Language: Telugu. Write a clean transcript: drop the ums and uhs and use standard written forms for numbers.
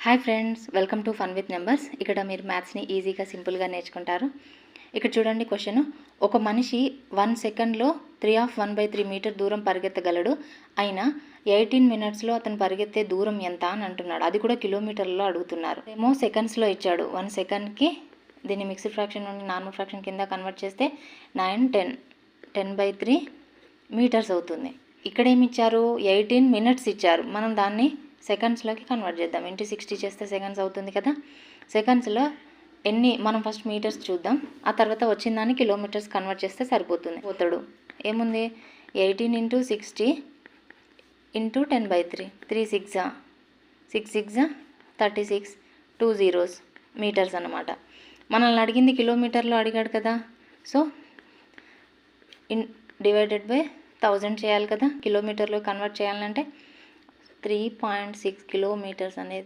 Hi friends, welcome to fun with numbers. ఇక్కడ మీరు మ్యాథ్స్ని ఈజీగా సింపుల్గా నేర్చుకుంటారు. ఇక్కడ చూడండి క్వశ్చన్. ఒక మనిషి 1 సెకండ్లో 3/1/3 మీటర్ దూరం పరిగెత్తగలడు. అయినా 18 మినిట్స్లో అతను పరిగెత్తే దూరం ఎంత అని అంటున్నాడు. అది కూడా కిలోమీటర్లో అడుగుతున్నారు. ఏమో సెకండ్స్లో ఇచ్చాడు. 1 సెకండ్కి దీన్ని మిక్స్డ్ ఫ్రాక్షన్ నుండి నార్మల్ ఫ్రాక్షన్ కింద కన్వర్ట్ చేస్తే 9, 10, 10/3 మీటర్స్ అవుతుంది. ఇక్కడ ఏమి ఇచ్చారు? 18 మినిట్స్ ఇచ్చారు. మనం దాన్ని సెకండ్స్లోకి కన్వర్ట్ చేద్దాం. ఇంటూ 60 చేస్తే సెకండ్స్ అవుతుంది కదా. సెకండ్స్లో ఎన్ని, మనం ఫస్ట్ మీటర్స్ చూద్దాం, ఆ తర్వాత వచ్చిన దాన్ని కిలోమీటర్స్ కన్వర్ట్ చేస్తే సరిపోతుంది. పోతాడు ఏముంది, 18 × 60 × 10/3, 3 6 6 6 36, 2 zeros మీటర్స్ అన్నమాట. మనల్ని అడిగింది కిలోమీటర్లో అడిగాడు కదా, సో డివైడెడ్ బై 1000 చేయాలి కదా. కిలోమీటర్లో కన్వర్ట్ చేయాలంటే 3.6 కిలోమీటర్స్ అనేది